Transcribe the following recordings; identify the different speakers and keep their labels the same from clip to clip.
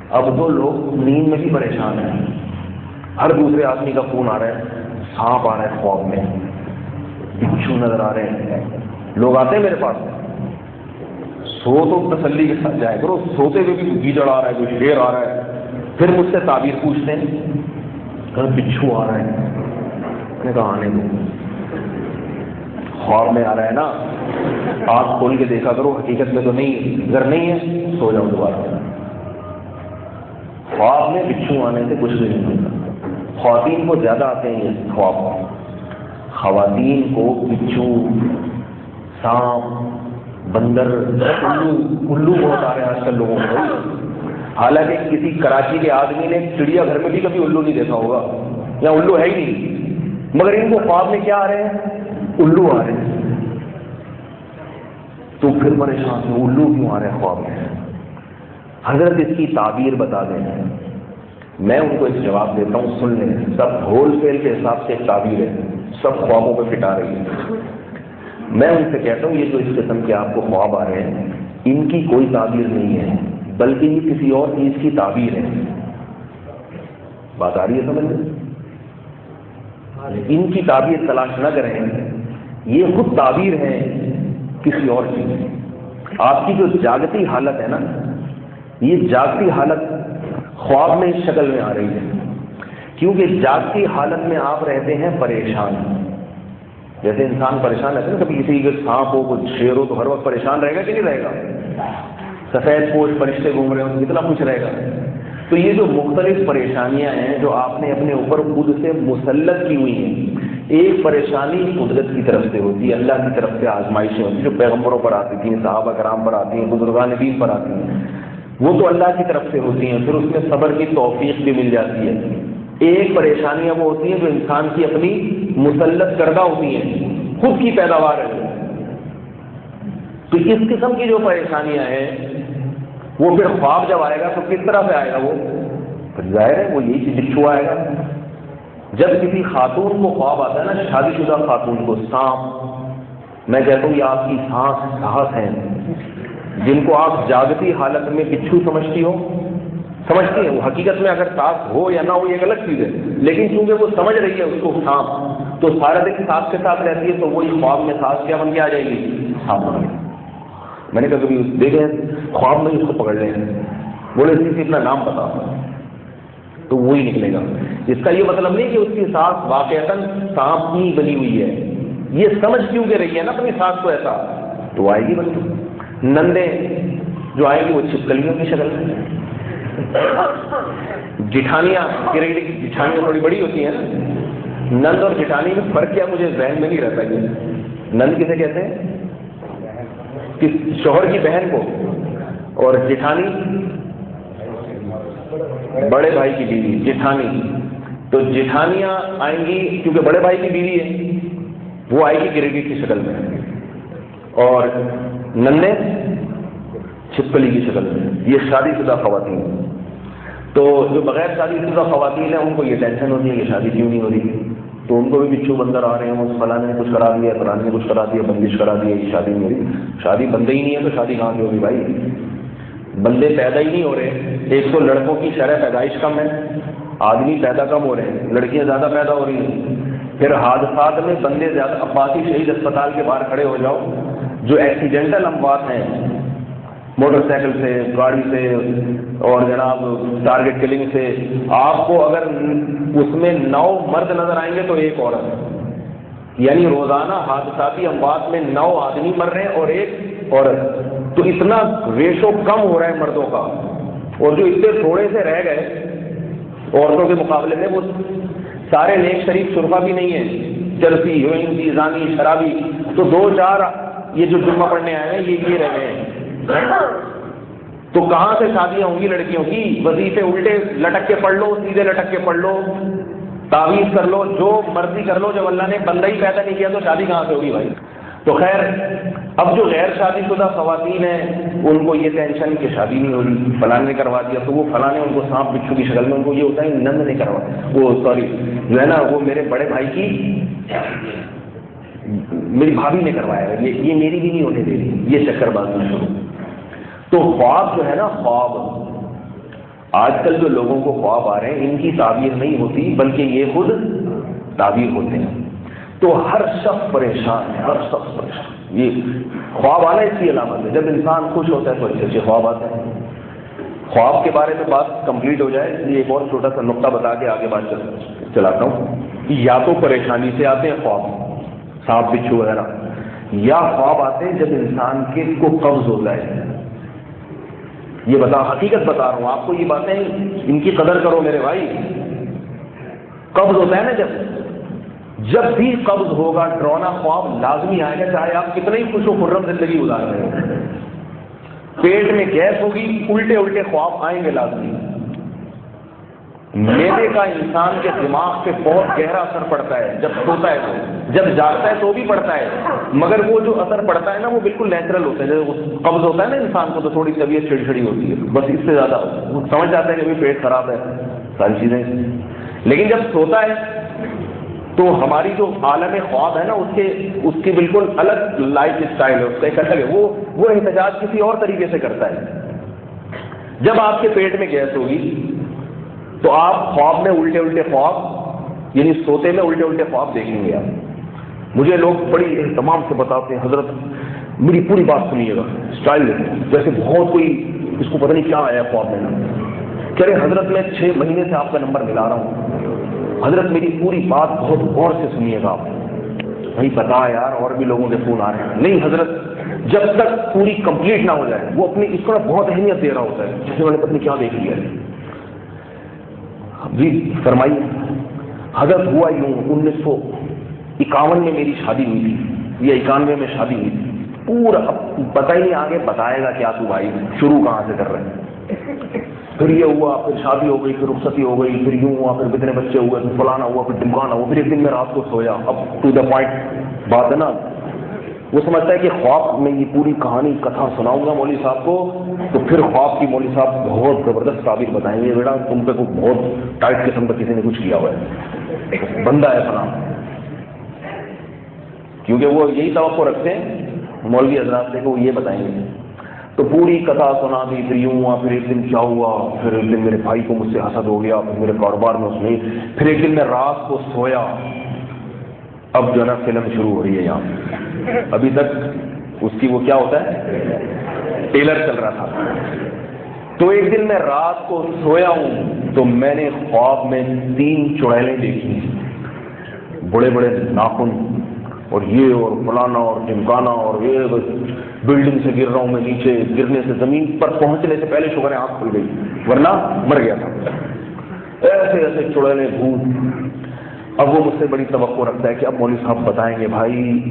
Speaker 1: اب تو لوگ نیند میں بھی پریشان ہیں، ہر دوسرے آدمی کا فون آ رہا ہے، سانپ آ رہا ہے خواب میں، بچھو نظر آ رہے ہیں، لوگ آتے ہیں میرے پاس، سو تو تسلی کے ساتھ جائے کرو، سوتے ہوئے بھی گیدڑ آ رہا ہے، کوئی شیر آ رہا ہے، پھر مجھ سے تعبیر پوچھتے ہیں کہ بچھو آ رہا ہے، میں نے کہا آنے دو، خواب میں آ رہا ہے نا، آنکھ کھول کے دیکھا کرو، حقیقت میں تو نہیں، اگر نہیں ہے سو جاؤ دوبارہ۔ خواب میں بچھو آنے سے کچھ بھی نہیں ہوتا، خواتین کو زیادہ آتے ہیں یہ خواب، خواتین کو بچھو، سانپ، بندر، الو بہت آ رہے ہیں آج کل لوگوں کو، حالانکہ کسی کراچی کے آدمی نے چڑیا گھر میں بھی کبھی الو نہیں دیکھا ہوگا، یا الو ہے ہی نہیں، مگر ان کو خواب میں کیا آ رہے ہیں؟ الو آ رہے ہیں، تو پھر پریشان ہیں الو کیوں آ رہے ہیں خواب میں؟ حضرت اس کی تعبیر بتا دیں، میں ان کو ایک جواب دیتا ہوں، سن لیں، سب ہول سیل کے حساب سے ایک تعبیر ہے، سب خوابوں پہ فٹا رہی ہے۔ میں ان سے کہتا ہوں یہ جو اس قسم کے آپ کو خواب آ رہے ہیں، ان کی کوئی تعبیر نہیں ہے، بلکہ یہ کسی اور چیز کی تعبیر ہے۔ بات آ رہی ہے سمجھ میں؟ ان کی تعبیر تلاش نہ کریں، یہ خود تعبیر ہے کسی اور چیز۔ آپ کی جو جاگتی حالت ہے نا، یہ جاگتی حالت خواب میں اس شکل میں آ رہی ہے، کیونکہ جاگتی حالت میں آپ رہتے ہیں پریشان، جیسے انسان پریشان رہتا ہے نا، کبھی کسی کے سانپ ہو، کچھ شیر ہو، تو ہر وقت پریشان رہے گا کہ نہیں رہے گا؟ سفید پوش فرشتے گھوم رہے ہوں، کتنا کچھ رہے گا۔ تو یہ جو مختلف پریشانیاں ہیں جو آپ نے اپنے اوپر خود سے مسلط کی ہوئی ہیں، ایک پریشانی قدرت کی طرف سے ہوتی ہے، اللہ کی طرف سے آزمائشیں ہوتی ہیں جو پیغمبروں پر آتی تھیں، صحابہ کرام پر آتی ہیں، بزرگان دین پر آتی ہیں، وہ تو اللہ کی طرف سے ہوتی ہیں، پھر اس میں صبر کی توفیق بھی مل جاتی ہے۔ ایک پریشانیاں وہ ہوتی ہیں جو انسان کی اپنی مسلط کردہ ہوتی ہیں، خود کی پیداوار ہے۔ تو اس قسم کی جو پریشانیاں ہیں وہ پھر خواب جب آئے گا تو کس طرح سے آئے گا؟ وہ ظاہر ہے وہ یہی چیز بچھو آئے گا۔ جب کسی خاتون کو خواب آتا ہے نا، شادی شدہ خاتون کو، سانپ، میں کہتا ہوں یہ آپ کی سانس ہیں جن کو آپ جاگتی حالت میں بچھو سمجھتی ہیں، وہ حقیقت میں اگر سانس ہو یا نہ ہو یہ ایک الگ چیز ہے، لیکن چونکہ وہ سمجھ رہی ہے اس کو سانپ، تو سارا دن سانس کے ساتھ رہتی ہے، تو وہی خواب میں سانس کیا بن کے آ جائے گی؟ سانپ بن گئی۔ میں نے کہا کبھی دیکھے خواب میں اس کو پکڑ لیں، بولے صرف اتنا نام بتا، تو وہی نکلے گا۔ اس کا یہ مطلب نہیں کہ اس کی سانس واقعتاً سانپ کی بنی ہوئی ہے، یہ سمجھ کیوں کہ رہی ہے نا اپنی سانس کو ایسا، تو آئے گی بن کے۔ نندے جو آئے گی وہ چھپکلیوں کی شکل میں، جٹھانیاں، کریڈی کی جٹھانیاں تھوڑی بڑی ہوتی ہیں نا، نند اور جٹھانی میں فرق کیا مجھے ذہن میں نہیں رہتا۔ یہ نند کسے کہتے ہیں؟ کس شوہر کی بہن کو، اور جٹھانی بڑے بھائی کی بیوی، جٹھانی۔ تو جٹھانیاں آئیں گی کیونکہ بڑے بھائی کی بیوی ہے، وہ آئے گی گریڈی کی شکل میں، اور ننے چھپکلی کی شکل میں۔ یہ شادی شدہ خواتین۔ تو جو بغیر شادی شدہ خواتین ہیں ان کو یہ ٹینشن ہوتی ہے کہ شادی کیوں نہیں ہو رہی، تو ان کو بھی بچھو بندر آ رہے ہیں، فلاں نے کچھ کرا دیا، فلاں نے کچھ کرا دیا، بندش کرا دیا، یہ شادی نہیں ہو رہی۔ شادی بندے ہی نہیں ہے تو شادی کہاں سے ہوگی بھائی؟ بندے پیدا ہی نہیں ہو رہے۔ ایک تو لڑکوں کی شرح پیدائش کم ہے، آدمی پیدا کم ہو رہے ہیں، لڑکیاں زیادہ پیدا ہو رہی ہیں، پھر حادثات میں بندے زیادہ۔ عباسی شہید اسپتال کے باہر کھڑے ہو جاؤ، جو ایکسیڈنٹل اموات ہیں، موٹر سائیکل سے، گاڑی سے، اور جناب ٹارگٹ کلنگ سے، آپ کو اگر اس میں 9 مرد نظر آئیں گے تو 1 عورت، یعنی روزانہ حادثاتی اموات میں 9 آدمی مر رہے ہیں اور 1 عورت۔ تو اتنا ریشو کم ہو رہا ہے مردوں کا، اور جو اتنے تھوڑے سے رہ گئے عورتوں کے مقابلے میں، وہ سارے نیک شریف شرفا بھی نہیں ہیں، چرسی، ہیروئن، زانی، شرابی، تو 2-4 یہ جو جمعہ پڑھنے آئے ہیں یہ رہ گئے ہیں۔ تو کہاں سے شادیاں ہوں گی لڑکیوں کی؟ وظیفے الٹے لٹک کے پڑھ لو، سیدھے لٹک کے پڑھ لو، تعویذ کر لو، جو مرضی کر لو، جب اللہ نے بندہ ہی پیدا نہیں کیا تو شادی کہاں سے ہوگی بھائی؟ تو خیر، اب جو غیر شادی شدہ خواتین ہیں ان کو یہ ٹینشن کہ شادی نہیں ہو رہی، فلاں نے کروا دیا، تو وہ فلاں نے ان کو سانپ بچھو کی شکل میں، ان کو یہ ہوتا ہے نند نے کروایا، وہ سوری جو ہے نا وہ میرے بڑے بھائی کی، میری بھابھی نے کروایا، یہ میری بھی نہیں ہونے دے رہی، یہ چکر بازی شروع۔ تو خواب جو ہے نا، خواب آج کل جو لوگوں کو خواب آ رہے ہیں ان کی تعبیر نہیں ہوتی بلکہ یہ خود تعبیر ہوتے ہیں. تو ہر شخص پریشان ہے، ہر شخص پریشان. یہ خواب آنا اس کی علامت ہے. جب انسان خوش ہوتا ہے تو اچھے اچھے خواب آتے ہیں. خواب کے بارے میں بات کمپلیٹ ہو جائے اس لیے ایک اور چھوٹا سا نقطہ بتا کے آگے بات چلاتا ہوں. یا تو پریشانی سے آتے ہیں خواب، سانپ بچھو وغیرہ، یا خواب آتے ہیں جب انسان کے کو قبض ہوتا ہے. یہ حقیقت بتا رہا ہوں آپ کو، یہ باتیں ان کی قدر کرو میرے بھائی. قبض ہوتا ہے نا جب بھی قبض ہوگا ڈرونا خواب لازمی آئے گا، چاہے آپ کتنے ہی خوش و خرم زندگی گزار رہے ہو. پیٹ میں گیس ہوگی، الٹے الٹے خواب آئیں گے لازمی. میدے کا انسان کے دماغ پہ بہت گہرا اثر پڑتا ہے جب سوتا ہے تو، جب جاگتا ہے تو بھی پڑتا ہے، مگر وہ جو اثر پڑتا ہے نا وہ بالکل نیچرل ہوتا ہے. جب قبض ہوتا ہے نا انسان کو تو تھوڑی طبیعت چھڑی ہوتی ہے، بس اس سے زیادہ وہ سمجھ جاتا ہے کہ پیٹ خراب ہے، ساری چیزیں. لیکن جب سوتا ہے تو ہماری جو عالم خواب ہے نا اس کی بالکل الگ لائف اسٹائل ہے، اس کا ایک الگ ہے. وہ احتجاج کسی اور طریقے سے کرتا ہے. جب آپ کے پیٹ میں گیس ہوگی تو آپ خواب میں الٹے الٹے خواب، یعنی سوتے میں الٹے الٹے خواب دیکھیں گے. آپ مجھے لوگ بڑی اہتمام سے بتاتے ہیں حضرت میری پوری بات سنیے گا، اسٹائل جیسے بہت کوئی اس کو پتہ نہیں کیا آیا خواب میں. کہہ رہے حضرت میں 6 مہینے سے آپ کا نمبر ملا رہا ہوں، حضرت میری پوری بات بہت غور سے سنیے گا. آپ نہیں پتا یار اور بھی لوگوں کے فون آ رہے ہیں. نہیں حضرت جب تک پوری کمپلیٹ نہ ہو جائے. وہ اپنی اس کو بہت اہمیت دے رہا ہوتا ہے، جیسے میں نے پتہ نہیں کیا دیکھ لیا ہے. جی فرمائیے. حضرت ہوا یوں 1951 میں میری شادی ہوئی تھی یا 91 میں شادی ہوئی تھی. پورا پتہ ہی نہیں آگے بتائے گا کیا تو بھائی، شروع کہاں سے کر رہے ہیں. پھر یہ ہوا، پھر شادی ہو گئی، پھر رخصتی ہو گئی، پھر یوں ہوا، پھر کتنے بچے ہوئے، پھر فلانا ہوا، پھر ڈمکانا ہوا. پھر ایک دن میں رات کو سویا. اب ٹو دا پوائنٹ بات ہے نا. وہ سمجھتا ہے کہ خواب میں یہ پوری کہانی کتھا سناؤں گا مولوی صاحب کو تو پھر خواب کی مولوی صاحب بہت زبردست تعبیر بتائیں گے. بیٹا تم پہ کوئی بہت ٹائٹ قسم کا کسی نے کچھ کیا ہوا ہے، بندہ ہے فلاں. کیونکہ وہ یہی توقع رکھتے ہیں مولوی حضرات سے کہ وہ یہ بتائیں گے. تو پوری کتھا سنا دی. پھر یوں ہوا، پھر ایک دن کیا ہوا، پھر ایک دن میرے بھائی کو مجھ سے حسد ہو گیا، پھر میرے کاروبار میں اس میں، پھر ایک دن میں رات کو سویا. اب جو ہے نا فلم شروع ہو رہی ہے یہاں. ابھی تک اس کی وہ کیا ہوتا ہے ٹیلر چل رہا تھا. تو ایک دن میں رات کو سویا ہوں تو میں نے خواب میں 3 چڑیلیں دیکھی، بڑے بڑے ناخن اور یہ اور فلانا اور ڈمکانا، اور یہ بلڈنگ سے گر رہا ہوں میں نیچے، گرنے سے زمین پر پہنچنے سے پہلے شکر ہے آنکھ کھل گئی ورنہ مر گیا تھا. ایسے ایسے چڑیلیں بھوت. اب وہ مجھ سے بڑی توقع رکھتا ہے کہ اب مولوی صاحب بتائیں گے. بھائی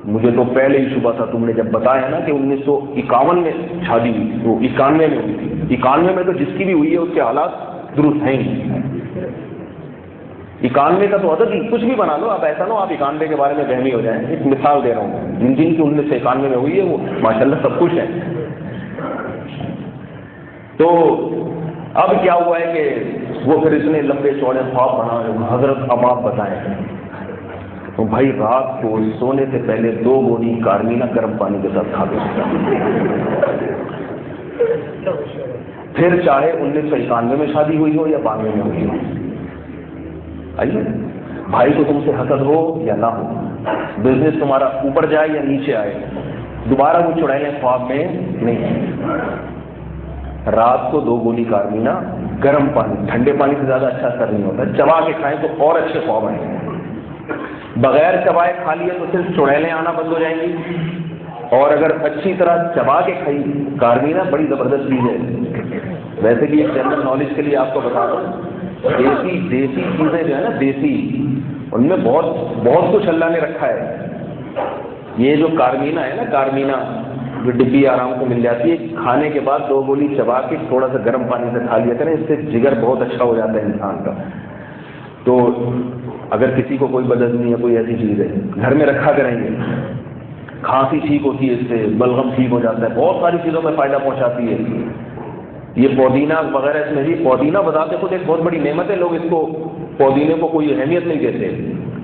Speaker 1: مجھے تو پہلے ہی شبہ تھا، تم نے جب بتایا نا کہ 1951 میں شادی ہوئی تھی، وہ 91 میں ہوئی تھی. 91 میں تو جس کی بھی ہوئی ہے اس کے حالات درست ہیں ہی. 91 کا تو عدد ہی کچھ بھی بنا لو. اب ایسا نہ ہو آپ 91 کے بارے میں وہمی ہو جائیں. ایک مثال دے رہا ہوں، جن کی 1991 میں ہوئی ہے وہ ماشاءاللہ سب کچھ ہے. تو اب کیا ہوا ہے کہ وہ پھر اس نے لمبے چوڑے خواب بنا. حضرت اب آپ بتائیں. تو بھائی رات کو سونے سے پہلے 2 گولی کارمینا گرم پانی کے ساتھ کھا دو. پھر چاہے 1991 میں شادی ہوئی ہو یا 92 میں ہوئی ہو. آئیے بھائی کو تم سے حسد ہو یا نہ ہو، بزنس تمہارا اوپر جائے یا نیچے آئے، دوبارہ وہ چڑیلیں خواب میں نہیں. رات کو 2 گولی کارمینا گرم پانی، ٹھنڈے پانی سے زیادہ اچھا اثر نہیں ہوتا. چبا کے کھائیں تو اور اچھے خواب آئیں گے. بغیر چبائے کھا لیے تو صرف چڑیلیں آنا بند ہو جائیں گی. اور اگر اچھی طرح چبا کے کھائی کارمینا بڑی زبردست چیز ہے. ویسے بھی ایک جنرل نالج کے لیے آپ کو بتا دوں، دیسی چیزیں جو ہے نا دیسی، ان میں بہت کچھ اللہ نے رکھا ہے. یہ جو کارمینا ہے نا، کارمینا جو ڈبی آرام کو مل جاتی ہے، کھانے کے بعد 2 گولی چبا کے تھوڑا سا گرم پانی سے کھا لیا کریں، اس سے جگر بہت اچھا ہو جاتا ہے انسان کا. تو اگر کسی کو کوئی بدہضمی ہے، کوئی ایسی چیز ہے گھر میں رکھا کریں گے. کھانسی ٹھیک ہوتی ہے اس سے، بلغم ٹھیک ہو جاتا ہے، بہت ساری چیزوں میں فائدہ پہنچاتی ہے. یہ پودینہ وغیرہ اس میں بھی، پودینہ بتاتے خود ایک بہت بڑی نعمت ہے. لوگ اس کو پودینے کو کوئی اہمیت نہیں دیتے.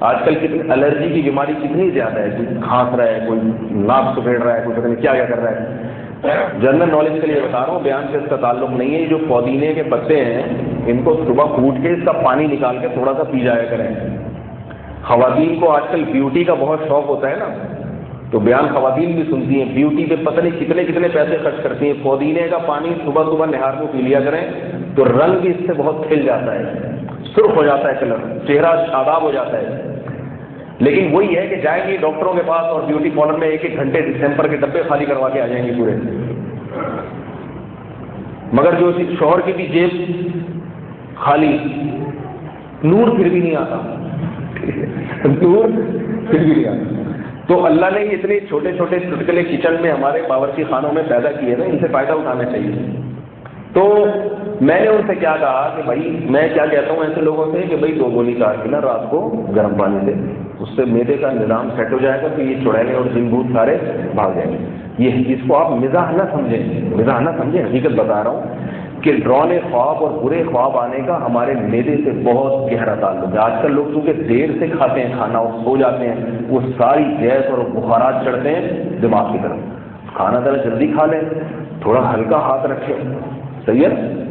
Speaker 1: آج کل کتنی الرجی کی بیماری کتنی زیادہ ہے. کوئی کھانس رہا ہے، کوئی ناک سکیڑ رہا ہے، کوئی پتہ نہیں کیا کر رہا ہے. جنرل نالج کے لیے بتا رہا ہوں، بیان سے اس کا تعلق نہیں ہے. یہ جو پودینے کے پتے ہیں ان کو صبح کوٹ کے اس کا پانی نکال کے تھوڑا سا پی جایا کریں. خواتین کو آج کل بیوٹی کا بہت شوق ہوتا ہے نا، تو بیان خواتین بھی سنتی ہیں، بیوٹی پہ پتہ نہیں کتنے کتنے پیسے خرچ کرتی ہیں. پودینے کا پانی صبح صبح نہار کو پی لیا کریں تو رنگ بھی اس سے بہت کھل جاتا ہے، سرخ ہو جاتا ہے کلر، چہرہ شاداب ہو جاتا ہے. لیکن وہی ہے کہ جائیں گی ڈاکٹروں کے پاس اور بیوٹی پارلر میں ایک ایک گھنٹے ڈسمبر کے ڈبے خالی کروا کے آ جائیں گے پورے. مگر جو شوہر کی بھی جیب خالی، نور پھر بھی نہیں آتا، نور پھر بھی نہیں آتا. تو اللہ نے اتنے چھوٹے چھوٹے چٹکلے کچن میں ہمارے باورچی خانوں میں پیدا کیے نا، ان سے فائدہ اٹھانا چاہیے. تو میں نے ان سے کیا کہا کہ بھائی میں کیا کہتا ہوں ایسے لوگوں سے کہ بھائی 2 گولی کاٹ کے نا رات کو گرم پانی سے، اس سے میدے کا نظام سیٹ ہو جائے گا، تو یہ چڑیلے اور جن بھوت سارے بھاگ جائیں گے. یہ اس کو آپ مزاح نہ سمجھیں، مزاح نہ سمجھیں، حقیقت بتا رہا ہوں کہ ڈرانے خواب اور برے خواب آنے کا ہمارے میدے سے بہت گہرا تعلق ہے. آج کل لوگ چونکہ دیر سے کھاتے ہیں کھانا اور سو جاتے ہیں، وہ ساری گیس اور بخارات چڑھتے ہیں دماغ کی طرف. کھانا ذرا جلدی کھا لیں، تھوڑا ہلکا ہاتھ رکھیں، صحیح ہے،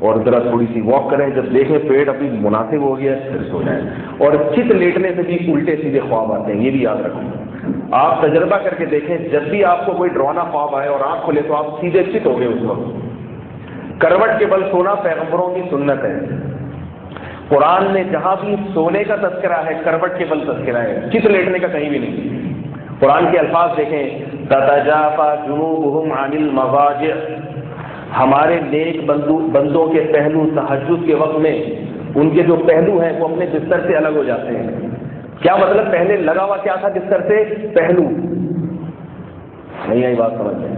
Speaker 1: اور ذرا تھوڑی سی واک کریں، جب دیکھیں پیٹ ابھی مناسب ہو گیا پھر سو جائیں. اور چت لیٹنے سے بھی الٹے سیدھے خواب آتے ہیں، یہ بھی یاد رکھیں. آپ تجربہ کر کے دیکھیں، جب بھی آپ کو کوئی ڈرانا خواب آئے اور آنکھ کھلے تو آپ سیدھے چت ہو گئے اس وقت. کروٹ کے بل سونا پیغمبروں کی سنت ہے. قرآن میں جہاں بھی سونے کا تذکرہ ہے کروٹ کے بل تذکرہ ہے، چت لیٹنے کا کہیں بھی نہیں. قرآن کے الفاظ دیکھیں، تتجافا جنوبہم عن المضاجع، ہمارے نیک بندوں کے پہلو تہجد کے وقت میں ان کے جو پہلو ہیں وہ اپنے بستر سے الگ ہو جاتے ہیں. کیا مطلب؟ پہلے لگا ہوا کیا تھا بستر سے؟ پہلو. نہیں آئی بات سمجھ میں؟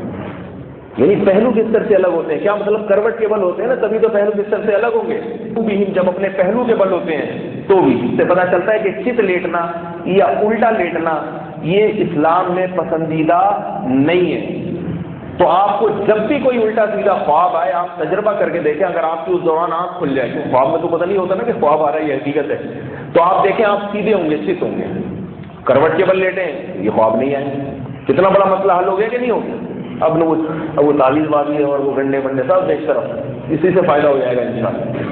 Speaker 1: یعنی پہلو بستر سے الگ ہوتے ہیں. کیا مطلب؟ کروٹ کے بل ہوتے ہیں نا، تبھی تو پہلو بستر سے الگ ہوں گے. بھی جب اپنے پہلو کے بل ہوتے ہیں تو بھی اس سے پتہ چلتا ہے کہ چت لیٹنا یا الٹا لیٹنا یہ اسلام میں پسندیدہ نہیں ہے. تو آپ کو جب بھی کوئی الٹا سیدھا خواب آئے آپ تجربہ کر کے دیکھیں. اگر آپ کی اس دوران آنکھ کھل جائے، کیونکہ خواب میں تو پتہ نہیں ہوتا نا کہ خواب آ رہا ہے یہ حقیقت ہے، تو آپ دیکھیں آپ سیدھے ہوں گے، چت ہوں گے. کروٹ کے بل لیٹیں یہ خواب نہیں آئے. کتنا بڑا مسئلہ حل ہو گیا کہ نہیں ہو گیا؟ اب وہ تعویذ بازی اور وہ گنڈے بنڈے سب دیکھ کر اسی سے فائدہ ہو جائے گا انشاءاللہ.